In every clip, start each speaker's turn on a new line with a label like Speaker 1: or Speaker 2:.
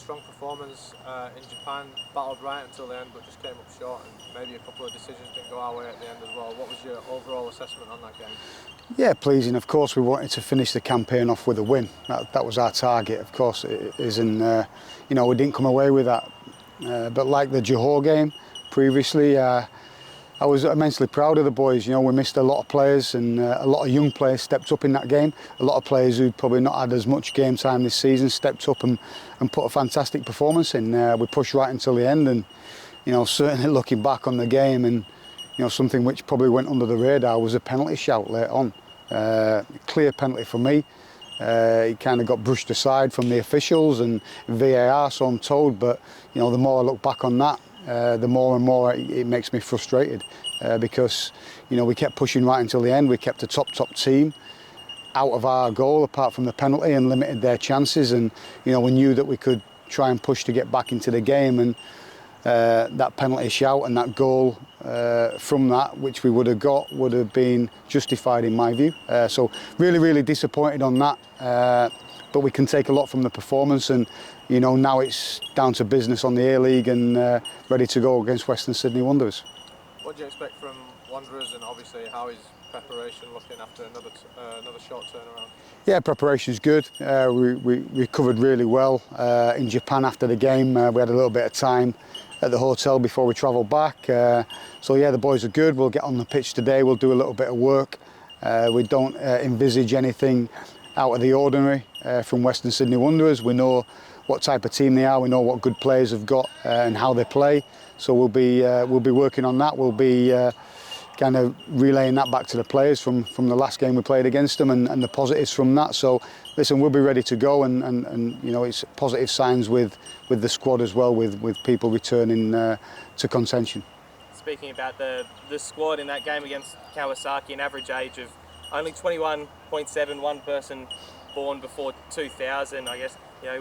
Speaker 1: strong performance in Japan, battled right until the end but just came up short, and maybe a couple of decisions didn't go our way at the end as well. What was your overall assessment on that game?
Speaker 2: Yeah, pleasing. Of course, we wanted to finish the campaign off with a win. That was our target, of course it is, and we didn't come away with that. But like the Johor game previously, I was immensely proud of the boys. We missed a lot of players, and a lot of young players stepped up in that game. A lot of players who'd probably not had as much game time this season stepped up and put a fantastic performance in. We pushed right until the end, and certainly looking back on the game, and something which probably went under the radar was a penalty shout later on. Clear penalty for me. He kind of got brushed aside from the officials and VAR, so I'm told. But the more I look back on that, the more and more it makes me frustrated, because we kept pushing right until the end. We kept a top team out of our goal apart from the penalty and limited their chances, and we knew that we could try and push to get back into the game, and that penalty shout and that goal from that, which we would have got, would have been justified in my view. So really disappointed on that, but we can take a lot from the performance, and now it's down to business on the A-League and ready to go against Western Sydney Wanderers.
Speaker 1: What do you expect from Wanderers, and obviously how is preparation looking after another short turnaround?
Speaker 2: Yeah, preparation's good. We recovered really well in Japan after the game. We had a little bit of time at the hotel before we travelled back. So yeah, the boys are good. We'll get on the pitch today. We'll do a little bit of work. We don't envisage anything out of the ordinary from Western Sydney Wanderers. We know what type of team they are. We know what good players have got and how they play. So we'll be working on that. We'll be kind of relaying that back to the players from the last game we played against them, and the positives from that. So listen, we'll be ready to go, and it's positive signs with the squad as well, with people returning to contention.
Speaker 3: Speaking about the squad in that game against Kawasaki, an average age of only 21.7, one person born before 2000, I guess.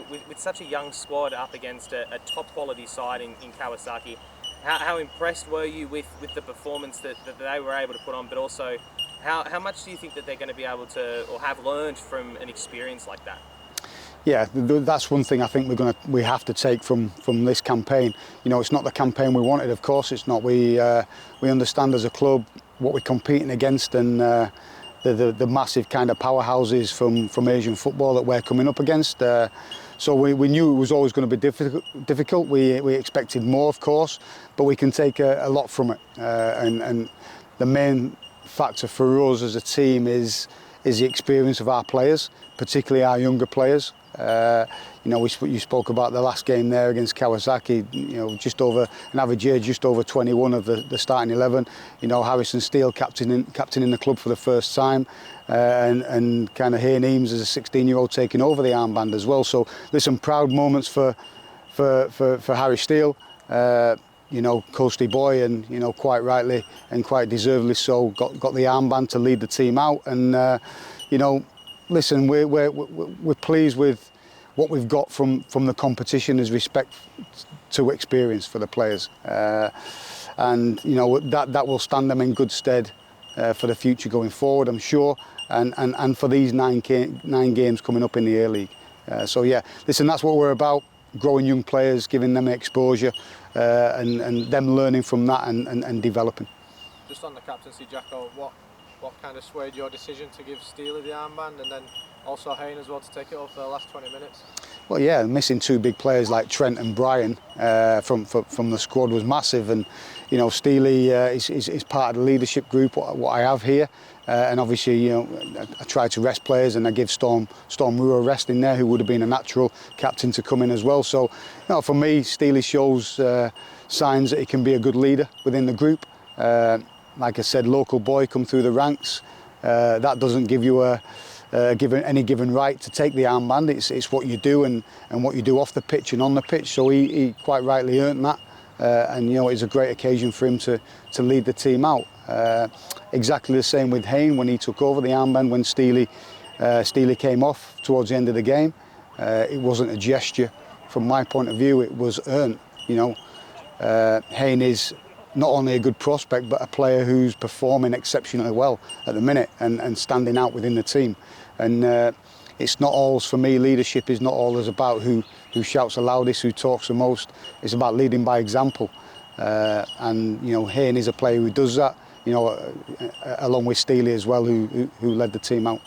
Speaker 3: With such a young squad up against a top quality side in Kawasaki, how impressed were you with the performance that they were able to put on, but also how much do you think that they're going to be able to, or have learned from an experience like that?
Speaker 2: Yeah, that's one thing I think we have to take from this campaign. It's not the campaign we wanted, of course. It's not. We understand as a club what we're competing against, and the massive kind of powerhouses from Asian football that we're coming up against. So we knew it was always going to be difficult. We expected more, of course, but we can take a lot from it. And the main factor for us as a team is the experience of our players, particularly our younger players. You spoke about the last game there against Kawasaki. Just over an average age, just over 21 of the starting 11. Harrison Steele captaining the club for the first time, and kind of Hayne Eames as a 16-year-old taking over the armband as well. So there's some proud moments for Harry Steele. Coastie boy, and quite rightly and quite deservedly so got the armband to lead the team out. And listen, we're pleased with what we've got from the competition as respect to experience for the players, and that will stand them in good stead for the future going forward, I'm sure, and for these nine games coming up in the A-League. So yeah, listen, that's what we're about: growing young players, giving them exposure, and them learning from that and developing.
Speaker 1: Just on the captaincy, Jacko, what kind of swayed your decision to give Steely the armband, and then also Hayne as well to take it over for the last 20 minutes?
Speaker 2: Well, yeah, missing two big players like Trent and Brian from the squad was massive, and Steely is part of the leadership group what I have here, and obviously I try to rest players, and I give Storm Rua a rest in there, who would have been a natural captain to come in as well. So for me, Steely shows signs that he can be a good leader within the group. Like I said, local boy, come through the ranks. That doesn't give you any given right to take the armband. It's what you do and what you do off the pitch and on the pitch. So he quite rightly earned that, and it's a great occasion for him to lead the team out. Exactly the same with Hayne when he took over the armband when Steely came off towards the end of the game. It wasn't a gesture from my point of view. It was earned. Hayne is not only a good prospect, but a player who's performing exceptionally well at the minute and standing out within the team. And it's not always, for me, leadership is not always about who who shouts the loudest, who talks the most. It's about leading by example. And you know, Hayne is a player who does that. You know, along with Steely as well, who led the team out.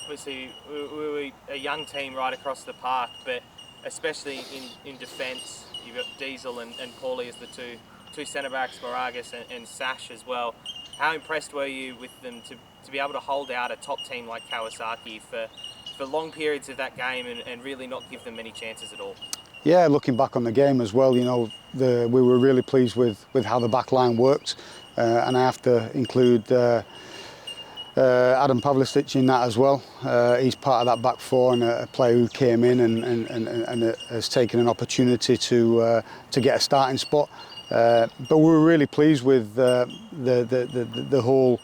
Speaker 3: Obviously, we were a young team right across the park, but especially in defence, you've got Diesel and Paulie as the two centre backs, Moragas and Sash as well. How impressed were you with them to be able to hold out a top team like Kawasaki for long periods of that game and really not give them many chances at all?
Speaker 2: Yeah, looking back on the game as well, you know, we were really pleased with how the back line worked, and I have to include Adam Pavlicic in that as well. He's part of that back four and a player who came in and has taken an opportunity to get a starting spot. But we were really pleased with the whole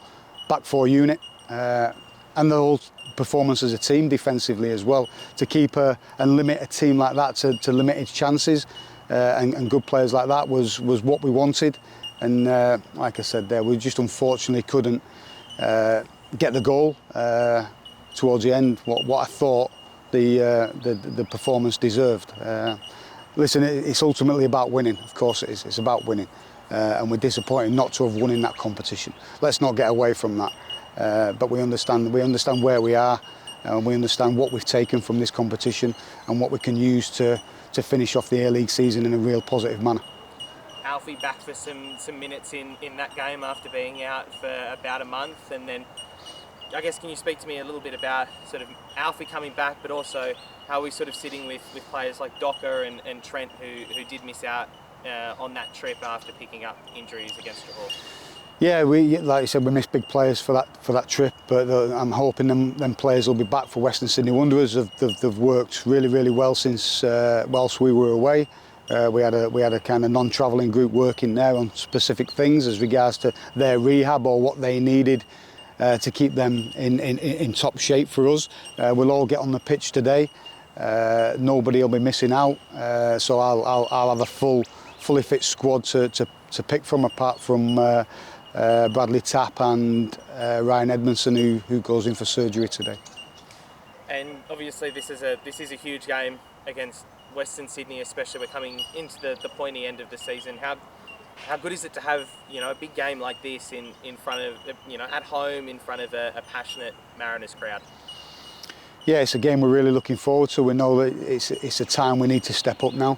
Speaker 2: back four unit and the whole performance as a team defensively as well, to keep and limit a team like that to limited chances and good players like that was what we wanted. And like I said there, we just unfortunately couldn't get the goal towards the end, what I thought the performance deserved. Listen, it's ultimately about winning. Of course it is. It's about winning, and we're disappointed not to have won in that competition. Let's not get away from that. But we understand where we are, and we understand what we've taken from this competition and what we can use to finish off the A-League season in a real positive manner.
Speaker 3: Alfie back for some minutes in that game after being out for about a month, and then I guess can you speak to me a little bit about sort of Alfie coming back, but also how we're sort of sitting with players like Docker and Trent who did miss out on that trip after picking up injuries against Johor?
Speaker 2: Yeah, like I said, we missed big players for that trip, but I'm hoping them players will be back for Western Sydney Wanderers. They've worked really well since whilst we were away. We had a kind of non-travelling group working there on specific things as regards to their rehab or what they needed to keep them in top shape for us. We'll all get on the pitch today. Nobody will be missing out, so I'll have a fully fit squad to pick from, apart from Bradley Tapp and Ryan Edmondson, who goes in for surgery today.
Speaker 3: And obviously this is a huge game against Western Sydney, especially we're coming into the pointy end of the season. How good is it to have, you know, a big game like this in front of, you know, at home in front of a passionate Mariners crowd?
Speaker 2: Yeah, it's a game we're really looking forward to. We know that it's a time we need to step up now.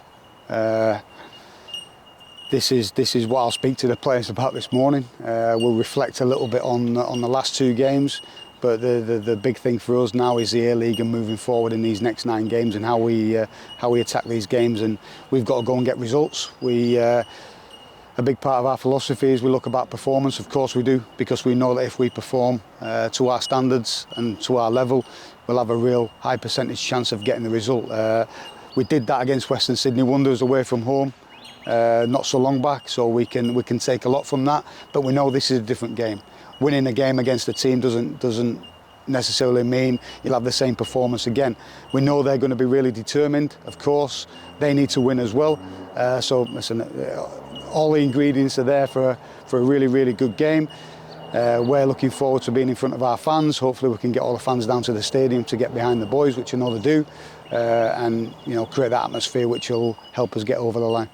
Speaker 2: This is what I'll speak to the players about this morning. We'll reflect a little bit on the last two games, but the big thing for us now is the A-League and moving forward in these next 9 games and how we attack these games. And we've got to go and get results. A big part of our philosophy is we look about performance. Of course we do, because we know that if we perform to our standards and to our level, we'll have a real high percentage chance of getting the result. We did that against Western Sydney Wanderers away from home not so long back, so we can take a lot from that. But we know this is a different game. Winning a game against a team doesn't necessarily mean you'll have the same performance again. We know they're going to be really determined. Of course, they need to win as well. So listen, all the ingredients are there for a really good game. We're looking forward to being in front of our fans. Hopefully we can get all the fans down to the stadium to get behind the boys, which I know they do, and you know, create that atmosphere which will help us get over the line.